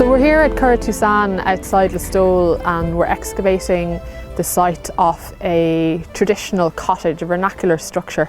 So we're here at Curraghatoosane outside Listowel, and we're excavating the site of a traditional cottage, a vernacular structure.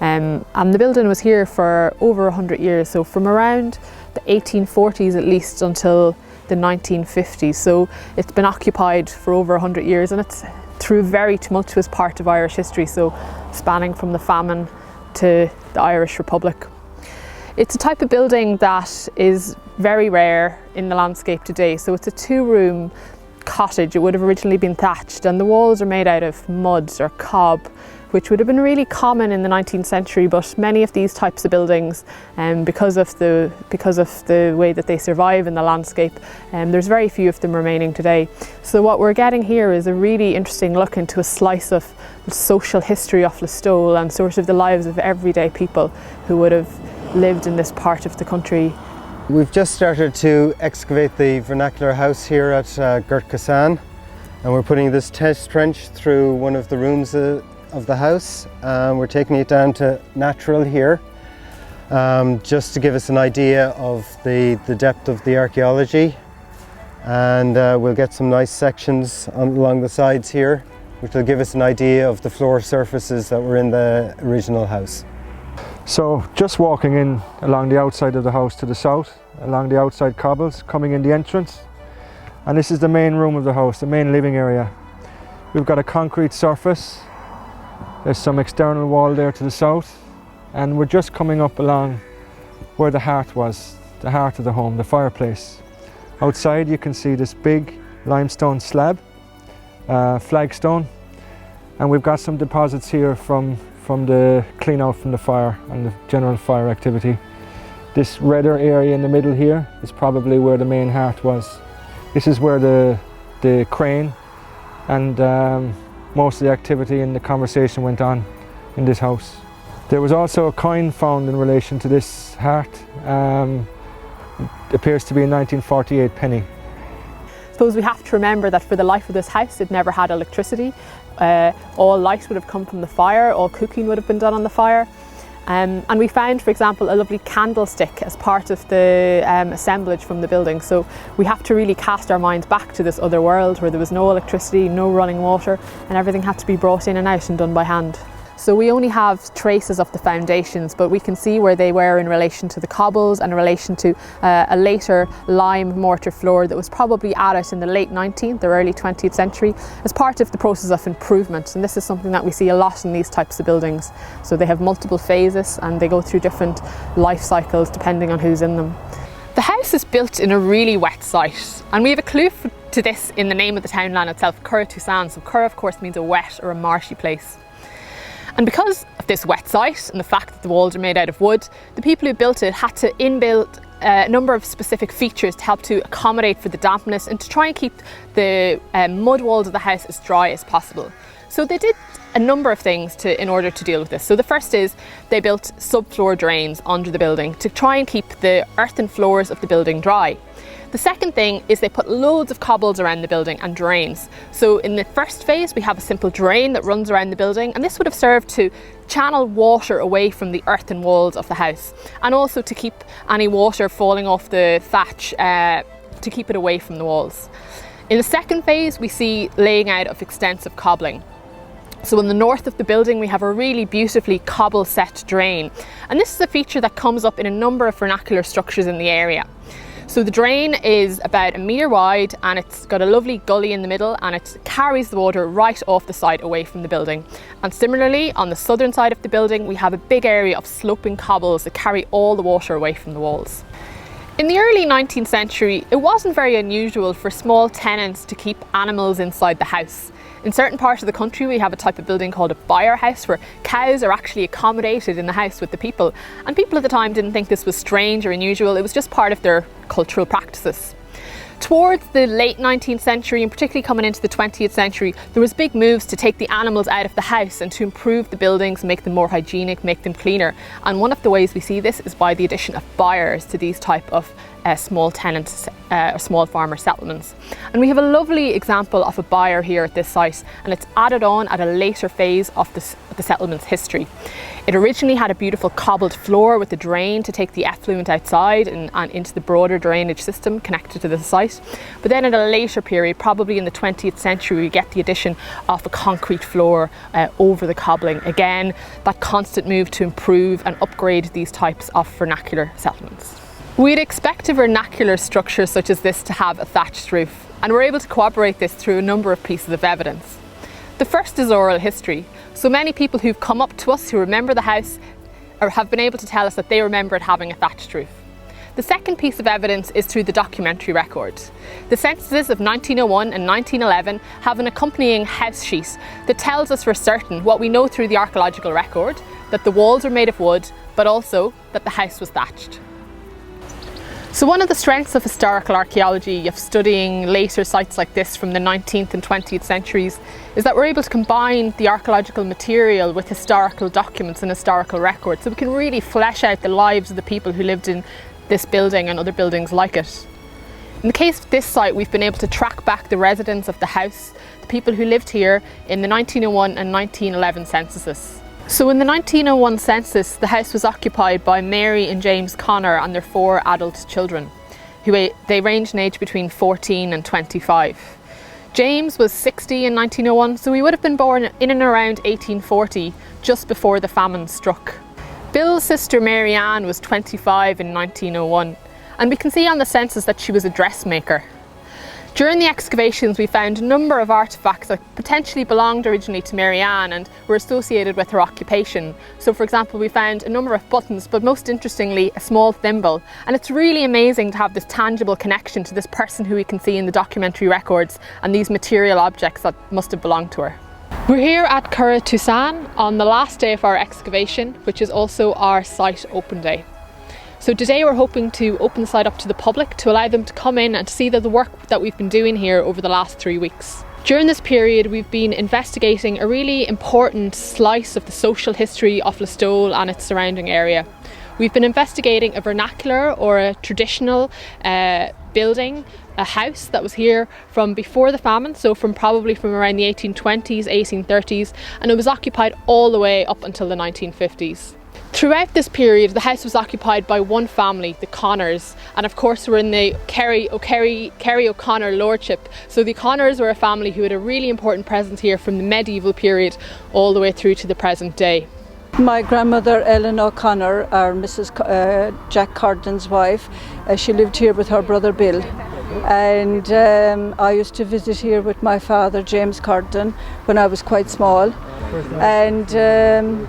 And the building was here for over 100 years, so from around the 1840s at least until the 1950s. So it's been occupied for over 100 years, and it's through a very tumultuous part of Irish history, so spanning from the Famine to the Irish Republic. It's a type of building that is very rare in the landscape today. So it's a two-room cottage. It would have originally been thatched, and the walls are made out of mud or cob, which would have been really common in the 19th century, but many of these types of buildings, because of the way that they survive in the landscape, there's very few of them remaining today. So what we're getting here is a really interesting look into a slice of the social history of Listowel and sort of the lives of everyday people who would have lived in this part of the country. We've just started to excavate the vernacular house here at Curraghatoosane, and we're putting this test trench through one of the rooms of the house. We're taking it down to natural here, just to give us an idea of the depth of the archaeology, and we'll get some nice sections along the sides here, which will give us an idea of the floor surfaces that were in the original house. So just walking in along the outside of the house to the south, along the outside cobbles, coming in the entrance, and this is the main room of the house, the main living area. We've got a concrete surface, there's some external wall there to the south, and we're just coming up along where the hearth was, the heart of the home, the fireplace. Outside you can see this big limestone slab, flagstone, and we've got some deposits here from the clean out from the fire and the general fire activity. This redder area in the middle here is probably where the main hearth was. This is where the crane and most of the activity and the conversation went on in this house. There was also a coin found in relation to this hearth. It appears to be a 1948 penny. I suppose we have to remember that for the life of this house, it never had electricity. All light would have come from the fire, all cooking would have been done on the fire. And we found, for example, a lovely candlestick as part of the assemblage from the building. So we have to really cast our minds back to this other world where there was no electricity, no running water, and everything had to be brought in and out and done by hand. So we only have traces of the foundations, but we can see where they were in relation to the cobbles and in relation to a later lime mortar floor that was probably added in the late 19th or early 20th century as part of the process of improvement. And this is something that we see a lot in these types of buildings. So they have multiple phases and they go through different life cycles depending on who's in them. The house is built in a really wet site, and we have a clue to this in the name of the townland itself, Curraghatoosane. So Curragh of course means a wet or a marshy place. And because of this wet site and the fact that the walls are made out of wood, the people who built it had to inbuild a number of specific features to help to accommodate for the dampness and to try and keep the mud walls of the house as dry as possible. So they did a number of things in order to deal with this. So the first is they built subfloor drains under the building to try and keep the earthen floors of the building dry. The second thing is they put loads of cobbles around the building and drains. So in the first phase we have a simple drain that runs around the building, and this would have served to channel water away from the earthen walls of the house, and also to keep any water falling off the thatch to keep it away from the walls. In the second phase we see laying out of extensive cobbling. So in the north of the building we have a really beautifully cobble set drain, and this is a feature that comes up in a number of vernacular structures in the area. So the drain is about 1 metre wide, and it's got a lovely gully in the middle, and it carries the water right off the site away from the building. And similarly on the southern side of the building we have a big area of sloping cobbles that carry all the water away from the walls. In the early 19th century it wasn't very unusual for small tenants to keep animals inside the house. In certain parts of the country we have a type of building called a byre house where cows are actually accommodated in the house with the people, and people at the time didn't think this was strange or unusual. It was just part of their cultural practices. Towards the late 19th century, and particularly coming into the 20th century, there was big moves to take the animals out of the house and to improve the buildings, make them more hygienic, make them cleaner. And one of the ways we see this is by the addition of byres to these type of small tenants, small farmer settlements. And we have a lovely example of a byre here at this site, and it's added on at a later phase of the settlement's history. It originally had a beautiful cobbled floor with a drain to take the effluent outside and into the broader drainage system connected to the site. But then at a later period, probably in the 20th century, we get the addition of a concrete floor over the cobbling. Again, that constant move to improve and upgrade these types of vernacular settlements. We'd expect a vernacular structure such as this to have a thatched roof, and we're able to corroborate this through a number of pieces of evidence. The first is oral history. So many people who've come up to us who remember the house or have been able to tell us that they remember it having a thatched roof. The second piece of evidence is through the documentary record. The censuses of 1901 and 1911 have an accompanying house sheet that tells us for certain what we know through the archaeological record, that the walls were made of wood, but also that the house was thatched. So one of the strengths of historical archaeology, of studying later sites like this from the 19th and 20th centuries, is that we're able to combine the archaeological material with historical documents and historical records, so we can really flesh out the lives of the people who lived in this building and other buildings like it. In the case of this site, we've been able to track back the residents of the house, the people who lived here in the 1901 and 1911 censuses. So in the 1901 census, the house was occupied by Mary and James Connor and their 4 adult children, they ranged in age between 14 and 25. James was 60 in 1901, so he would have been born in and around 1840, just before the famine struck. Bill's sister Mary Ann was 25 in 1901, and we can see on the census that she was a dressmaker. During the excavations, we found a number of artefacts that potentially belonged originally to Mary Ann and were associated with her occupation. So for example, we found a number of buttons, but most interestingly, a small thimble. And it's really amazing to have this tangible connection to this person who we can see in the documentary records and these material objects that must have belonged to her. We're here at Curraghatoosane on the last day of our excavation, which is also our site open day. So today we're hoping to open the site up to the public to allow them to come in and to see the work that we've been doing here over the last 3 weeks. During this period, we've been investigating a really important slice of the social history of Listowel and its surrounding area. We've been investigating a vernacular or a traditional building, a house that was here from before the famine, so probably from around the 1820s, 1830s, and it was occupied all the way up until the 1950s. Throughout this period, the house was occupied by one family, the Connors, and of course we're in the Kerry O'Connor lordship. So the Connors were a family who had a really important presence here from the medieval period all the way through to the present day. My grandmother Ellen O'Connor, or Mrs. Jack Cordon's wife, she lived here with her brother Bill. And I used to visit here with my father James Cordon when I was quite small. And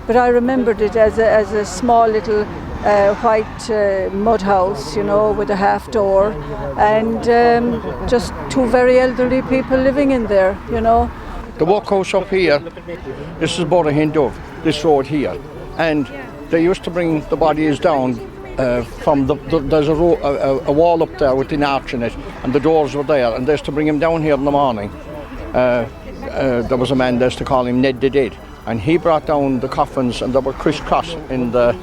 but I remembered it as a small little white mud house, you know, with a half door, and just 2 very elderly people living in there, you know. The workhouse up here, this is about a Hindu, this road here, and they used to bring the bodies down from there's a wall up there with an arch in it, and the doors were there, and they used to bring him down here in the morning. There was a man there to call him Ned the Dead, and he brought down the coffins, and they were crisscross in the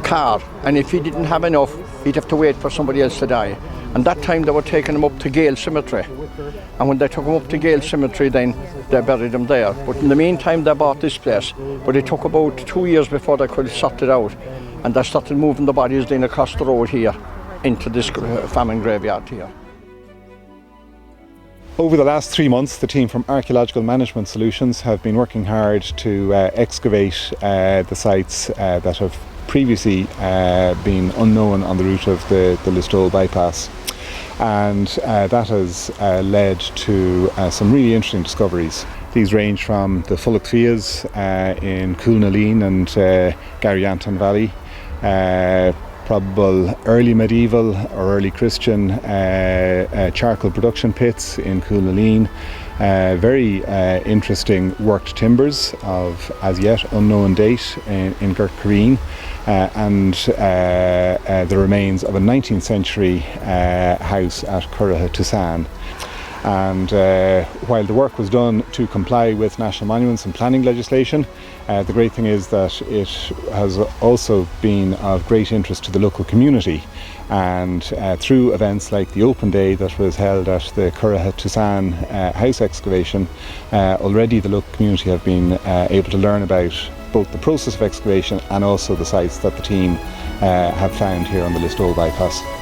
car, and if he didn't have enough, he'd have to wait for somebody else to die. And that time they were taking him up to Gael Cemetery, and when they took him up to Gael Cemetery, then they buried him there. But in the meantime they bought this place, but it took about 2 years before they could sort it out, and they started moving the bodies then across the road here into this famine graveyard here. Over the last 3 months, the team from Archaeological Management Solutions have been working hard to excavate the sites that have previously been unknown on the route of the Listowel Bypass. And that has led to some really interesting discoveries. These range from the Fulloch Fields in Coolnaleen and Gaeltacht Valley, probable early medieval or early Christian charcoal production pits in Coolnaleen, very interesting worked timbers of as yet unknown date in Curraghatoosane, and the remains of a 19th century house at Curraghatoosane. And while the work was done to comply with national monuments and planning legislation, the great thing is that it has also been of great interest to the local community. And through events like the Open Day that was held at the Curraghatoosane house excavation, already the local community have been able to learn about both the process of excavation and also the sites that the team have found here on the Listowel Bypass.